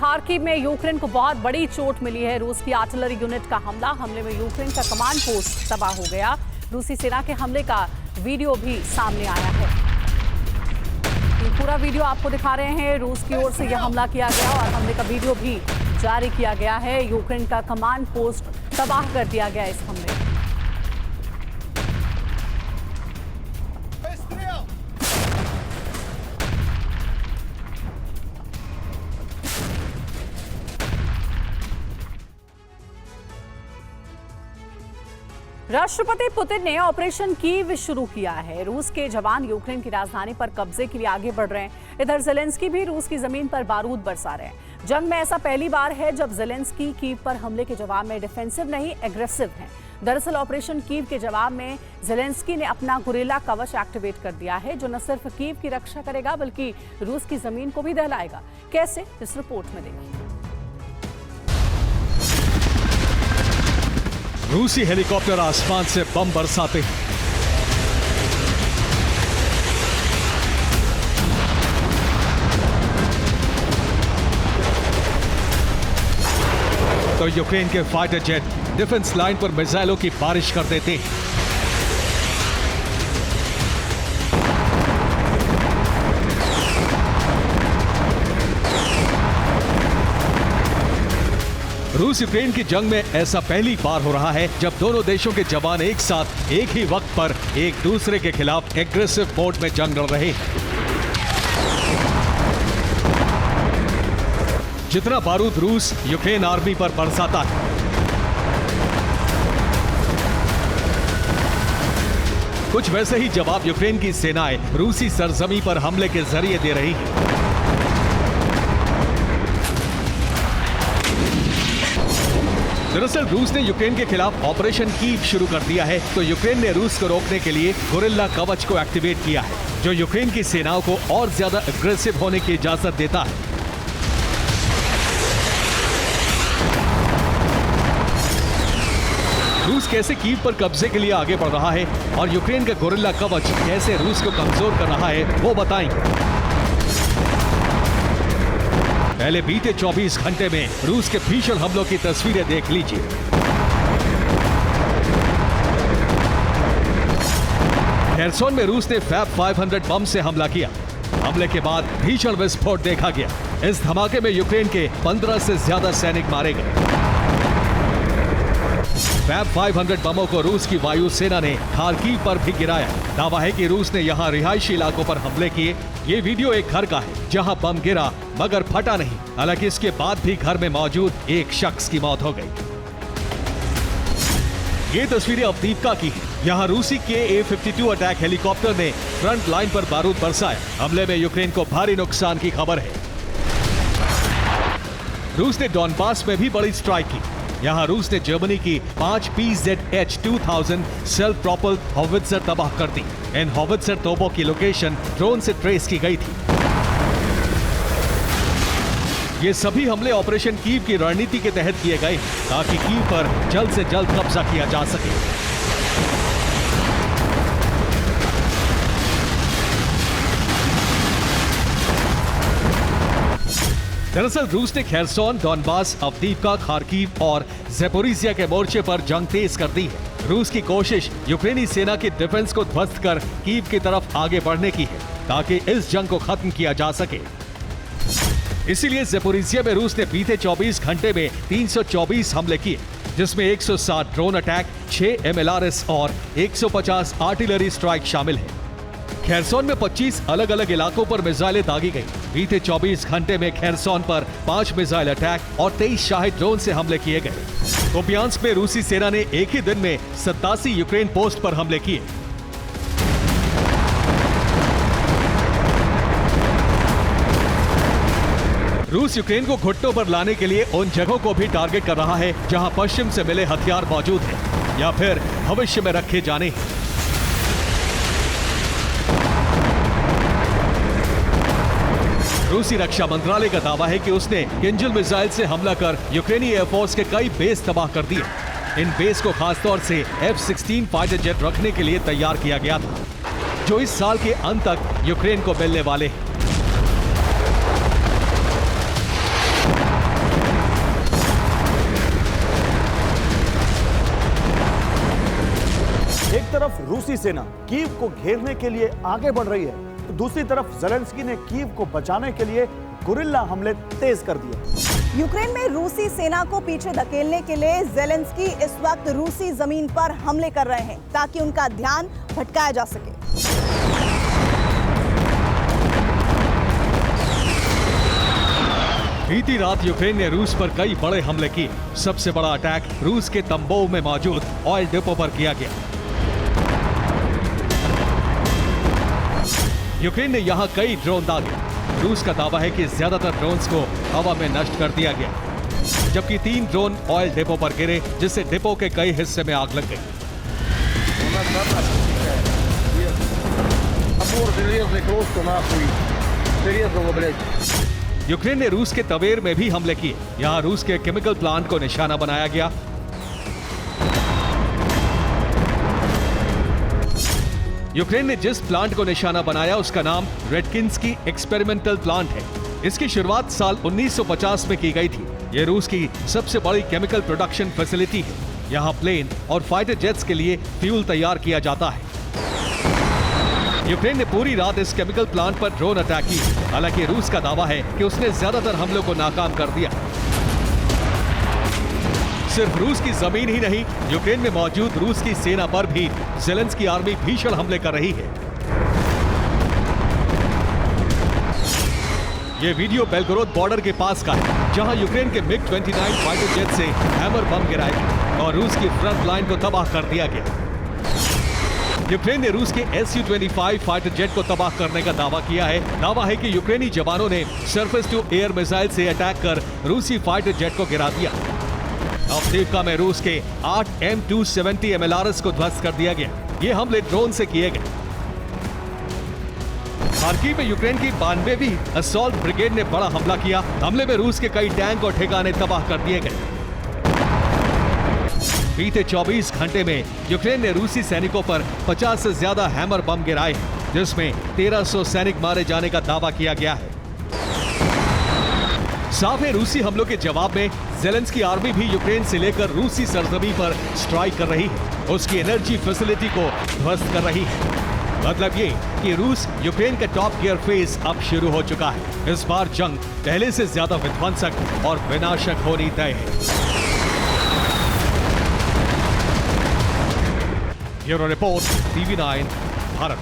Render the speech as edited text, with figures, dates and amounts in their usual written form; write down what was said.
Kharkiv में Ukraine को बहुत बड़ी चोट मिली है। रूस की आर्टिलरी यूनिट का हमले में यूक्रेन का कमांड पोस्ट तबाह हो गया। रूसी सेना के हमले का वीडियो भी सामने आया है। ये पूरा वीडियो आपको दिखा रहे हैं। रूस की ओर से यह हमला किया गया और हमले का वीडियो भी जारी किया गया है। यूक्रेन का कमांड पोस्ट तबाह कर दिया गया इस हमले में। राष्ट्रपति पुतिन ने ऑपरेशन कीव शुरू किया है। रूस के जवान यूक्रेन की राजधानी पर कब्जे के लिए आगे बढ़ रहे हैं। इधर जेलेंस्की भी रूस की जमीन पर बारूद बरसा रहे हैं। जंग में ऐसा पहली बार है जब जेलेंस्की कीव पर हमले के जवाब में डिफेंसिव नहीं एग्रेसिव हैं। दरअसल ऑपरेशन कीव के जवाब में जेलेंस्की ने अपना गुरिल्ला कवच एक्टिवेट कर दिया है, जो न सिर्फ कीव की रक्षा करेगा बल्कि रूस की जमीन को भी दहलाएगा। कैसे, इस रिपोर्ट में देखिए। रूसी हेलीकॉप्टर आसमान से बम बरसाते हैं। तो यूक्रेन के फाइटर जेट डिफेंस लाइन पर मिसाइलों की बारिश कर देते हैं। रूस यूक्रेन की जंग में ऐसा पहली बार हो रहा है जब दोनों देशों के जवान एक साथ एक ही वक्त पर एक दूसरे के खिलाफ एग्रेसिव मोड में जंग लड़ रहे हैं। जितना बारूद रूस यूक्रेन आर्मी पर बरसाता है, कुछ वैसे ही जवाब यूक्रेन की सेनाएं रूसी सरजमी पर हमले के जरिए दे रही है। दरअसल रूस ने यूक्रेन के खिलाफ ऑपरेशन कीव शुरू कर दिया है, तो यूक्रेन ने रूस को रोकने के लिए गुरिल्ला कवच को एक्टिवेट किया है, जो यूक्रेन की सेनाओं को और ज्यादा एग्रेसिव होने की इजाजत देता है। रूस कैसे कीव पर कब्जे के लिए आगे बढ़ रहा है और यूक्रेन का गुरिल्ला कवच कैसे रूस को कमजोर कर रहा है, वो बताएंगे। पहले बीते 24 घंटे में रूस के भीषण हमलों की तस्वीरें देख लीजिए। खेरसोन में रूस ने फैब 500 बम से हमला किया। हमले के बाद भीषण विस्फोट देखा गया। इस धमाके में यूक्रेन के 15 से ज्यादा सैनिक मारे गए। फैब 500 बमों को रूस की वायुसेना ने खार्किव पर भी गिराया। दावा है कि रूस ने यहां रिहायशी इलाकों पर हमले किए। ये वीडियो एक घर का है जहां बम गिरा मगर फटा नहीं। हालांकि इसके बाद भी घर में मौजूद एक शख्स की मौत हो गई। ये तस्वीरें अवदीपका की हैं। यहां रूसी KA-52 अटैक हेलीकॉप्टर ने फ्रंट लाइन पर बारूद बरसाया। हमले में यूक्रेन को भारी नुकसान की खबर है। रूस ने डॉनबास में भी बड़ी स्ट्राइक की। यहां रूस ने जर्मनी की 5 PZH-2000 सेल्फ प्रोपल्ड हॉवित्जर तबाह कर दी। इन हॉवित्जर तोपों की लोकेशन ड्रोन से ट्रेस की गई थी। ये सभी हमले ऑपरेशन कीव की रणनीति के तहत किए गए ताकि कीव पर जल्द से जल्द कब्जा किया जा सके। दरअसल रूस ने खेरसोन, डॉनबास, अवदीपका, खार्किव और ज़ेपोरिजिया के मोर्चे पर जंग तेज कर दी है। रूस की कोशिश यूक्रेनी सेना की डिफेंस को ध्वस्त कर कीव की तरफ आगे बढ़ने की है ताकि इस जंग को खत्म किया जा सके। इसीलिए ज़ेपोरिजिया में रूस ने बीते 24 घंटे में 324 हमले किए, जिसमें 160 ड्रोन अटैक, 6 MLRS और 150 आर्टिलरी स्ट्राइक शामिल है। खेरसोन में 25 अलग अलग इलाकों पर मिसाइलें दागी गई। बीते 24 घंटे में खेरसोन पर 5 मिसाइल अटैक और 23 शाही ड्रोन से हमले किए गए। कुपियांस्क में रूसी सेना ने एक ही दिन में 87 यूक्रेन पोस्ट पर हमले किए। रूस यूक्रेन को घुटनों पर लाने के लिए उन जगहों को भी टारगेट कर रहा है जहां पश्चिम से मिले हथियार मौजूद हैं या फिर भविष्य में रखे जाने हैं। रूसी रक्षा मंत्रालय का दावा है कि उसने किंजल मिसाइल से हमला कर यूक्रेनी एयरफोर्स के कई बेस तबाह कर दिए। इन बेस को खासतौर से F-16 फाइटर जेट रखने के लिए तैयार किया गया था, जो इस साल के अंत तक यूक्रेन को मिलने वाले हैं। तरफ रूसी सेना कीव को घेरने के लिए आगे बढ़ रही है, तो दूसरी तरफ ज़ेलेंस्की ने कीव को बचाने के लिए गुरिल्ला हमले तेज कर दिए। यूक्रेन में रूसी सेना को पीछे धकेलने के लिए ज़ेलेंस्की इस वक्त रूसी जमीन पर हमले कर रहे हैं ताकि उनका ध्यान भटकाया जा सके। बीती रात यूक्रेन ने रूस पर कई बड़े हमले किए। सबसे बड़ा अटैक रूस के तंबोव में मौजूद ऑयल डिपो पर किया गया। यूक्रेन ने यहां कई ड्रोन दागे। रूस का दावा है कि ज्यादातर ड्रोन्स को हवा में नष्ट कर दिया गया, जबकि 3 ड्रोन ऑयल डिपो पर गिरे, जिससे डिपो के कई हिस्से में आग लग गई। यूक्रेन ने रूस के तवेर में भी हमले किए। यहां रूस के केमिकल प्लांट को निशाना बनाया गया। यूक्रेन ने जिस प्लांट को निशाना बनाया उसका नाम रेडकिंस्की एक्सपेरिमेंटल प्लांट है। इसकी शुरुआत साल 1950 में की गई थी। यह रूस की सबसे बड़ी केमिकल प्रोडक्शन फैसिलिटी है। यहां प्लेन और फाइटर जेट्स के लिए फ्यूल तैयार किया जाता है। यूक्रेन ने पूरी रात इस केमिकल प्लांट पर ड्रोन अटैक की। हालांकि रूस का दावा है कि उसने ज्यादातर हमलों को नाकाम कर दिया। सिर्फ रूस की जमीन ही नहीं, यूक्रेन में मौजूद रूस की सेना पर भी ज़ेलेंस्की आर्मी भीषण हमले कर रही है। ये वीडियो बेलगोरोद बॉर्डर के पास का है, जहां यूक्रेन के MiG-29 फाइटर जेट से हैमर बम गिराए गए और रूस की फ्रंट लाइन को तबाह कर दिया गया। यूक्रेन ने रूस के Su-25 फाइटर जेट को तबाह करने का दावा किया है। दावा है कि यूक्रेनी जवानों ने सरफेस टू एयर मिसाइल से अटैक कर रूसी फाइटर जेट को गिरा दिया। अवदीवका में रूस के 8 M270 MLRS को ध्वस्त कर दिया गया। ये हमले ड्रोन से किए गए। खार्किव में यूक्रेन की 92वीं असॉल्ट ब्रिगेड ने बड़ा हमला किया। हमले में रूस के कई टैंक और ठिकाने तबाह कर दिए गए। बीते 24 घंटे में यूक्रेन ने रूसी सैनिकों पर 50 से ज्यादा हैमर बम गिराए, जिसमें 1300 सैनिक मारे जाने का दावा किया गया है। साफ है, रूसी हमलों के जवाब में ज़ेलेंस्की आर्मी भी यूक्रेन से लेकर रूसी सरजमीं पर स्ट्राइक कर रही है। उसकी एनर्जी फैसिलिटी को ध्वस्त कर रही है। मतलब ये कि रूस यूक्रेन का टॉप गियर फेज अब शुरू हो चुका है। इस बार जंग पहले से ज्यादा विध्वंसक और विनाशक होनी तय है। Bureau report, TV9 Bharat.